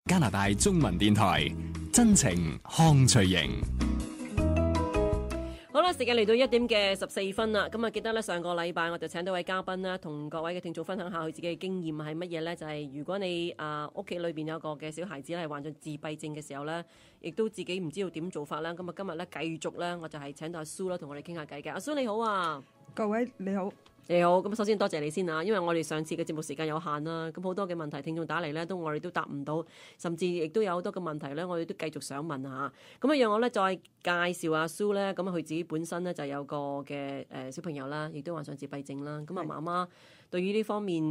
加拿大中文電台真情康翠瑩。好啦，時間嚟到1:14啦。咁啊，記得咧上個禮拜我就請到位嘉賓啦，同各位嘅聽眾分享下佢自己嘅經驗係乜嘢咧？就係如果你屋企裏邊有個嘅小孩子咧係患咗自閉症嘅時候咧，亦都自己唔知道點做法啦。咁啊，今日咧繼續咧，我就係請到阿蘇啦，同我哋傾下偈嘅。阿蘇你好啊，各位你好。你好，咁首先多謝你先啊，因為我哋上次嘅節目時間有限啦，咁好多嘅問題聽眾打嚟咧，我哋都答唔到，甚至亦都有好多嘅問題咧，我哋都繼續想問下。咁啊，讓我咧再介紹阿蘇咧，咁佢自己本身咧就有個嘅小朋友啦，亦都患上自閉症啦。咁啊，媽媽對於呢方面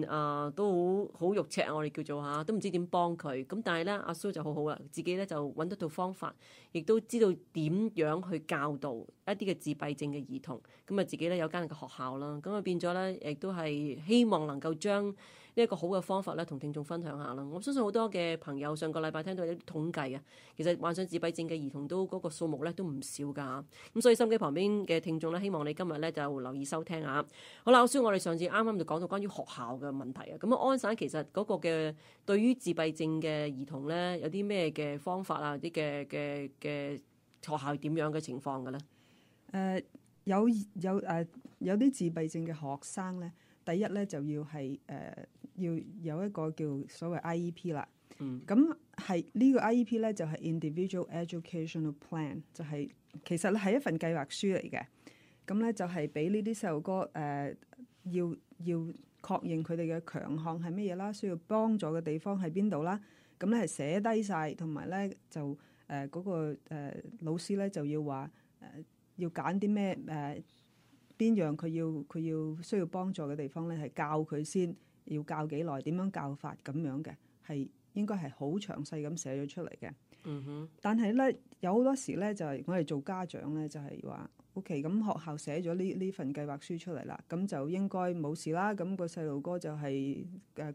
都好肉赤，我哋叫做嚇，都唔知點幫佢。咁但係咧，阿蘇就好好啦，自己咧就揾得到方法，亦都知道點樣去教導一啲嘅自閉症嘅兒童。咁啊，自己咧有間嘅學校啦，咁啊變咗咧，亦都係希望能夠將呢一個好嘅方法咧，同聽眾分享下啦。我相信好多嘅朋友上個禮拜聽到有啲統計啊，其實患上自閉症嘅兒童都嗰個數目咧都唔少㗎。咁所以心機旁邊嘅聽眾咧，希望你今日咧就留意收聽下。好啦，阿蘇，我哋上次啱啱就講到關於學校嘅問題啊。咁啊，安省其實嗰個嘅對於自閉症嘅兒童咧，有啲咩嘅方法啊？啲嘅學校係點樣嘅情況嘅咧？有啲自閉症嘅學生咧，第一咧就要係要有一個叫所謂 IEP 啦。咁係呢個 IEP 咧就係 Individual Educational Plan， 就係其實係一份計劃書嚟嘅。咁咧就係俾呢啲細路哥要確認佢哋嘅強項係乜嘢啦，需要幫助嘅地方喺邊度啦。咁咧係寫低晒，同埋咧就嗰個老師咧就要話要揀啲咩邊樣佢要需要幫助嘅地方咧，係教佢先，要教幾耐，點樣教法咁樣嘅，係應該係好詳細咁寫咗出嚟嘅。但係咧有好多時咧就係我哋做家長咧就係話 OK， 咁學校寫咗呢份計劃書出嚟啦，咁就應該冇事啦。咁個細路哥就係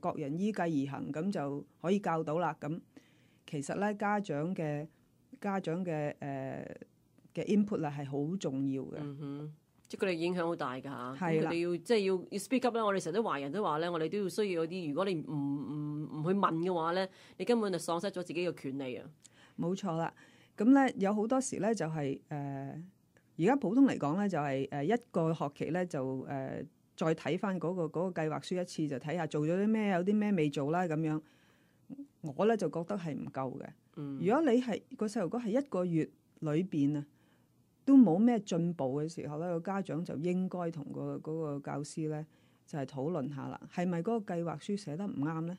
各人依計而行，咁就可以教到啦。咁其實咧家長嘅input 啦係好重要嘅。即係佢哋影響好大㗎嚇。係啦，佢哋要 speak up 啦。我哋成日都華人都話咧，我哋都要需要嗰啲，如果你唔去問嘅話咧，你根本就喪失咗自己嘅權利啊。冇錯啦。咁咧有好多時咧就係而家普通嚟講咧就係一個學期咧就再睇翻嗰個計劃書一次，就睇下做咗啲咩，有啲咩未做啦咁樣。我咧就覺得係唔夠嘅。如果你係個細路哥係一個月裏邊啊，都冇咩進步嘅時候咧，個家長就應該同嗰個教師咧就係討論下啦，係咪嗰個計劃書寫得唔啱咧？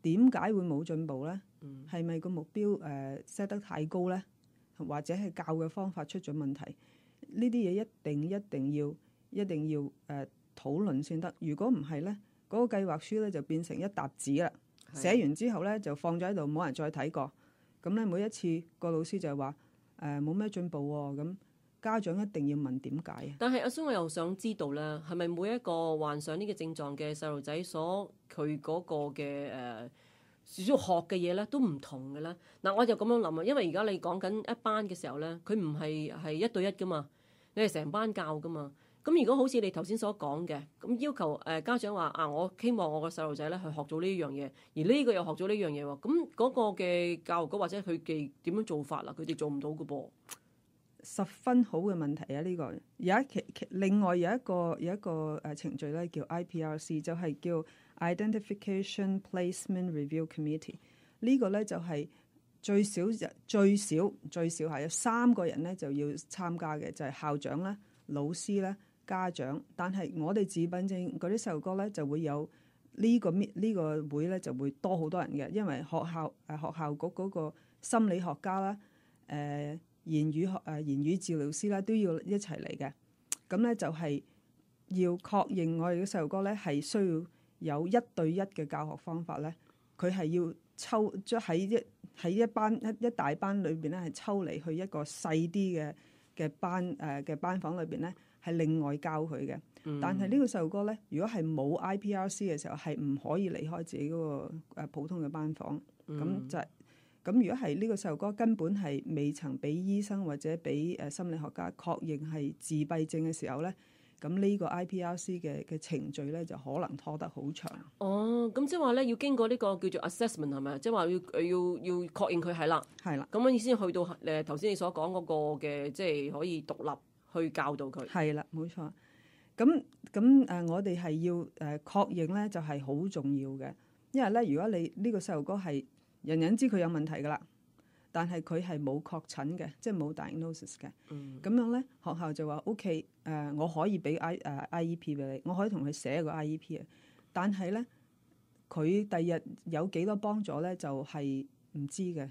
點解會冇進步咧？係咪個目標set得太高咧？或者係教嘅方法出咗問題？呢啲嘢一定要討論先得。如果唔係咧，嗰個計劃書咧就變成一沓紙啦。寫完之後咧就放咗喺度，冇人再睇過。咁咧每一次個老師就係話冇咩進步喎。咁家長一定要問點解啊？但係阿蘇，我又想知道咧，係咪每一個患上呢個症狀嘅細路仔佢嗰個嘅少少學嘅嘢咧都唔同嘅咧？嗱，我就咁樣諗啊，因為而家你講緊一班嘅時候咧，佢唔係一對一噶嘛，你係成班教噶嘛。咁如果好似你頭先所講嘅，咁要求家長話我希望我個細路仔咧去學咗呢樣嘢，而呢個又學咗呢樣嘢喎，咁嗰個嘅教育局或者佢哋點樣做法啦？佢哋做唔到嘅噃。十分好嘅問題啊！呢個另外有一個程序咧叫 IPRC， 就係叫 Identification Placement Review Committee。呢個咧就係最少係有3個人咧就要參加嘅，就係校長啦、老師啦、家長。但係我哋自閉症嗰啲細路哥咧就會有呢個會咧就會多好多人嘅，因為學校局嗰個心理學家啦、言語治療師啦都要一齊嚟嘅。咁咧就係要確認我哋嘅細路哥咧係需要有1對1嘅教學方法咧，佢係要喺一大班裏邊咧係抽離去一個細啲嘅班房裏邊咧係另外教佢嘅。但係呢個細路哥咧，如果係冇 IPRC 嘅時候，係唔可以離開自己嗰個普通嘅班房。咁如果係呢個細路哥根本係未曾俾醫生或者俾心理學家確認係自閉症嘅時候咧，咁咁呢個 IPRC 嘅程序咧就可能拖得好長。哦，咁即係話咧要經過呢個叫做 assessment 係咪？即係話要確認佢係啦。係啦，咁樣先去到頭先你所講嗰個嘅，即係可以獨立去教導佢。係啦，冇錯。我哋係要確認咧，就係好重要嘅。因為咧，如果你呢個細路哥係人人知佢有問題㗎啦，但係佢係冇確診嘅，即係冇 diagnosis 嘅。咁樣咧，學校就話 OK，我可以俾IEP 俾你，我可以同佢寫個 IEP 啊。但係咧，佢第日有幾多幫助咧，就係唔知嘅。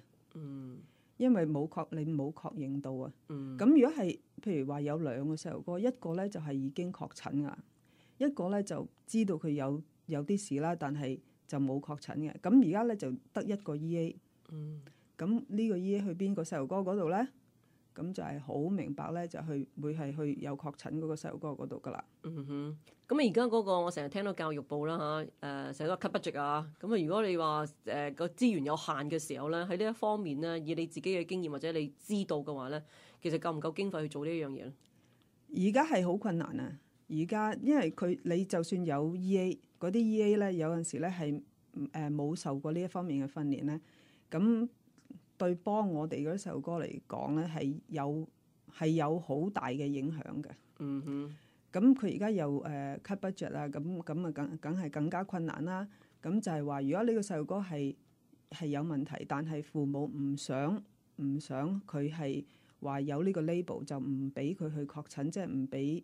因為你冇確認到啊。咁如果係譬如話有兩個細路哥，一個咧就係已經確診㗎，一個咧就知道佢有啲事啦，但係就冇確診嘅。咁而家咧就得一個 EA。咁呢個 EA 去邊個細路哥嗰度咧？咁就係好明白咧，就會係去有確診嗰個細路哥嗰度噶啦。咁而家嗰個我成日聽到教育部啦嚇，成日都 cut budget 啊。咁啊，如果你話個資源有限嘅時候咧，喺呢一方面咧，以你自己嘅經驗或者你知道嘅話咧，其實夠唔夠經費去做呢一樣嘢咧？而家係好困難啊！而家因為你就算有 EA 嗰啲 EA 咧，有陣時咧係冇受過呢一方面嘅訓練咧，咁對幫我哋嗰啲細路哥嚟講咧係有好大嘅影響嘅。咁佢而家又cut budget 啦，咁啊梗係更加困難啦。咁就係話，如果呢個細路哥係有問題，但係父母唔想佢係話有呢個 label，就唔俾佢去確診，即係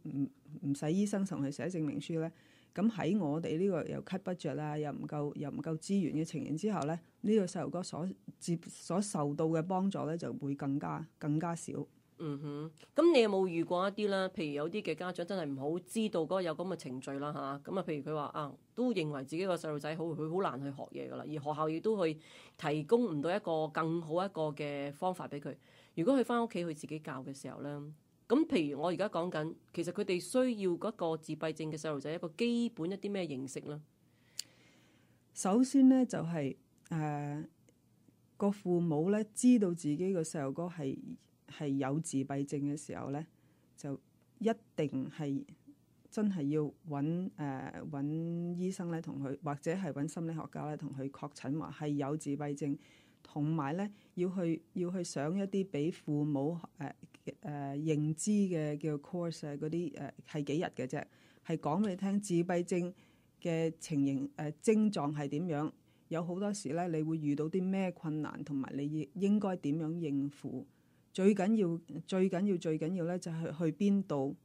唔使醫生同佢寫證明書咧。咁喺我哋呢個又 cut budget 啦，又唔夠資源嘅情形之下咧，呢個細路哥所受到嘅幫助咧就會更加少。咁你有冇遇過一啲咧？譬如有啲嘅家長真係唔好知道嗰個有咁嘅程序啦嚇。咁啊，譬如佢話啊，都認為自己個細路仔佢好難去學嘢噶啦，而學校亦都去提供唔到一個更好一個嘅方法俾佢。如果佢翻屋企去自己教嘅時候咧，咁譬如我而家講緊，其實佢哋需要嗰個自閉症嘅細路仔一個基本一啲咩認識咧？首先咧就係個父母咧知道自己個細路哥係有自閉症嘅時候咧，就一定係真係要揾醫生咧同佢，或者係揾心理學家咧同佢確診話係有自閉症，同埋咧要去上一啲俾父母認知嘅叫 course 嗰啲係幾日嘅啫，係講俾你聽自閉症嘅情形症狀係點樣，有好多時咧你會遇到啲咩困難，同埋你應該點樣應付。最緊要咧就係去邊度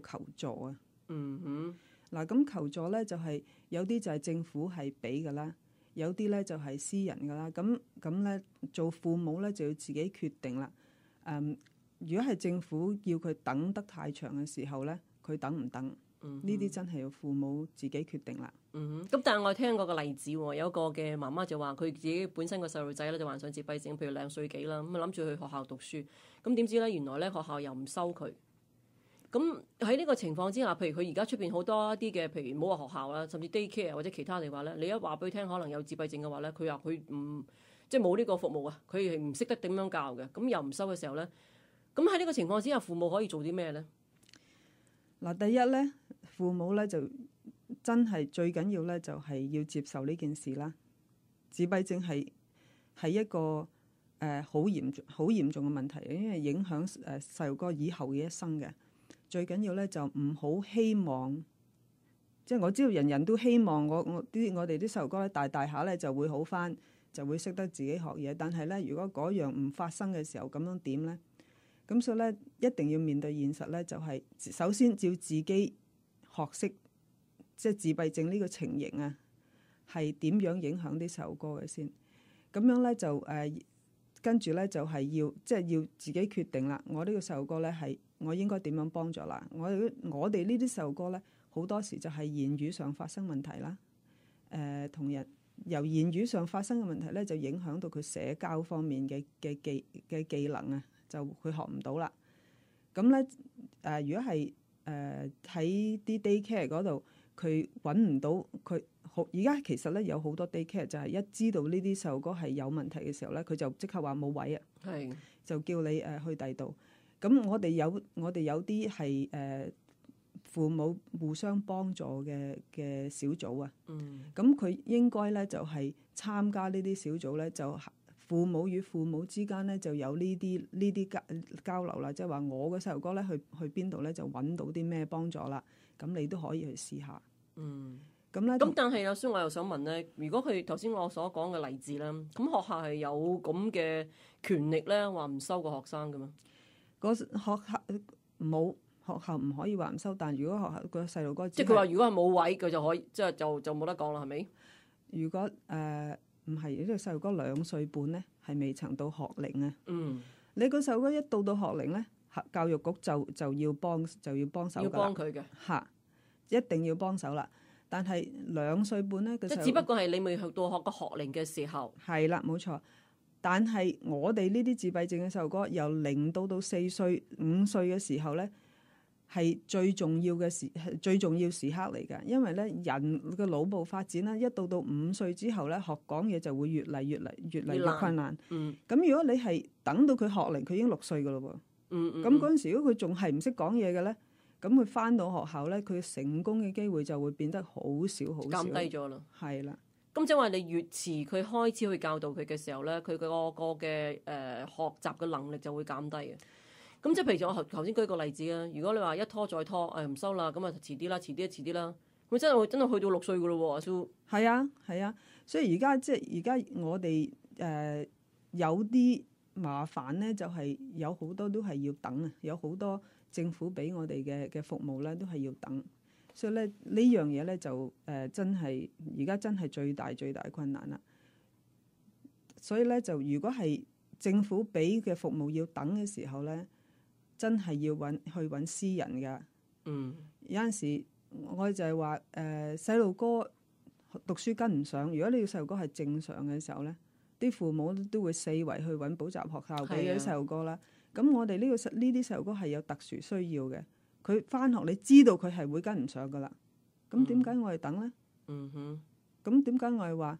求助啊！嗱，咁求助咧就係有啲就係政府係俾㗎啦，有啲咧就係私人㗎啦。咁咧做父母咧就要自己決定啦。如果係政府要佢等得太長嘅時候咧，佢等唔等？呢啲真係要父母自己決定啦。咁但係我聽過個例子喎，有一個嘅媽媽就話佢自己本身個細路仔咧就患上自閉症，譬如2歲幾啦，咁啊諗住去學校讀書，咁點知咧原來咧學校又唔收佢。咁喺呢個情況之下，譬如佢而家出邊好多一啲嘅，譬如唔好話學校啦，甚至 daycare 或者其他嘅話咧，你一話俾佢聽可能有自閉症嘅話咧，佢話佢唔即係冇呢個服務啊，佢係唔識得點樣教嘅，咁又唔收嘅時候咧，咁喺呢個情況之下，父母可以做啲咩咧？嗱，第一咧，父母咧就真係最緊要咧，就係要接受呢件事啦。自閉症係一個好嚴重嘅問題，因為影響細路哥以後嘅一生嘅。最緊要咧就唔好希望，即係我知道人人都希望我哋啲細路哥咧大下咧就會好返，就會識得自己學嘢。但係咧，如果嗰樣唔發生嘅時候，咁樣點咧？咁所以咧，一定要面對現實咧，就係首先要自己學識，即係自閉症呢個情形啊，係點樣影響啲細路哥嘅先。咁樣咧就跟住咧就係要自己決定啦。我呢個細路哥咧係我應該點樣幫助啦？我哋呢啲細路哥咧好多時就係言語上發生問題啦。同人由言語上發生嘅問題咧，就影響到佢社交方面嘅技能啊。就佢學唔到啦。咁咧如果係喺啲 daycare 嗰度，佢揾唔到佢好。而家其實咧有好多 daycare 就係一知道呢啲細路哥係有問題嘅時候咧，佢就即刻話冇位啊，就叫你去第度。咁我哋有啲係父母互相幫助嘅小組啊。嗯。咁佢應該咧就係參加呢啲小組咧，就父母與父母之間咧就有呢啲交流啦。即係話我嘅細路哥咧去邊度咧就揾到啲咩幫助啦。咁你都可以去試下。嗯。咁咧，咁但係有時我又想問咧，如果佢頭先我所講嘅例子啦，咁學校係有咁嘅權力咧，話唔收個學生嘅嘛？個學校冇，學校唔可以話唔收。但如果學校個細路哥，即係佢話如果係冇位，佢就可以即係就冇得講啦，係咪？如果唔係呢個細路哥2歲半咧，係未曾到學齡啊。嗯。你個細路哥一到學齡咧，教育局就要幫手㗎啦。要幫佢嘅嚇，一定要幫手啦。但係2歲半咧，即係只不過係你未去到學個學齡嘅時候。係啦，冇錯。但係我哋呢啲自閉症嘅細路哥，由0到4歲、5歲嘅時候咧，係最重要時刻嚟㗎。因為咧人嘅腦部發展咧，一到5歲之後咧，學講嘢就會越嚟越困難。嗯。咁如果你係等到佢學齡，佢已經6歲㗎咯喎。咁嗰陣時，如果佢仲係唔識講嘢嘅咧，咁佢返到學校咧，佢成功嘅機會就會變得好少。減低咗啦。係啦。咁即係話你越遲佢開始去教導佢嘅時候咧，佢個嘅學習嘅能力就會減低嘅。咁即係譬如我頭先舉個例子啊，如果你話一拖再拖，唔收啦，咁啊遲啲啦，遲啲啦，佢真係去到6歲噶咯喎，阿蘇。係啊，所以而家我哋有啲麻煩咧，就係有好多都係要等啊，有好多政府俾我哋嘅服務咧都係要等。所以咧呢樣嘢咧就真係而家真係最大困難啦。所以咧就如果係政府俾嘅服務要等嘅時候咧，真係要去揾私人㗎。嗯。有陣時我就係話細路哥讀書跟唔上，如果你要細路哥係正常嘅時候咧，啲父母都會四圍去揾補習學校俾啲細路哥啦。咁我哋呢啲細路哥係有特殊需要嘅。佢返學，你知道佢係會跟唔上噶啦。咁點解我哋等咧？嗯哼。咁點解我哋話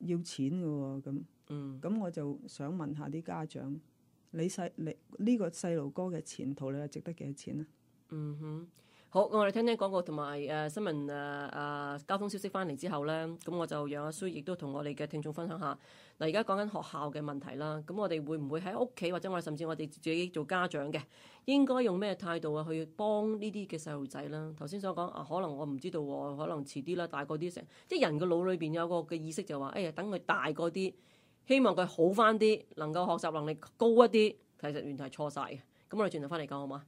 要錢嘅喎？咁。嗯。咁我就想問下啲家長，你呢個細路哥嘅前途，你係值得幾多錢啊？嗯哼。好，我哋聽聽廣告同埋新聞交通消息翻嚟之後咧，咁我就讓阿蘇亦都同我哋嘅聽眾分享下。嗱，而家講緊學校嘅問題啦，咁我哋會唔會喺屋企或者甚至我哋自己做家長嘅，應該用咩態度去幫呢啲嘅細路仔啦？頭先所講可能我唔知道喎，可能遲啲啦，大個啲成，即係人嘅腦裏邊有個嘅意識就話，等佢大個啲，希望佢好翻啲，能夠學習能力高一啲，其實原來係錯晒嘅。咁我哋轉頭翻嚟講好嗎？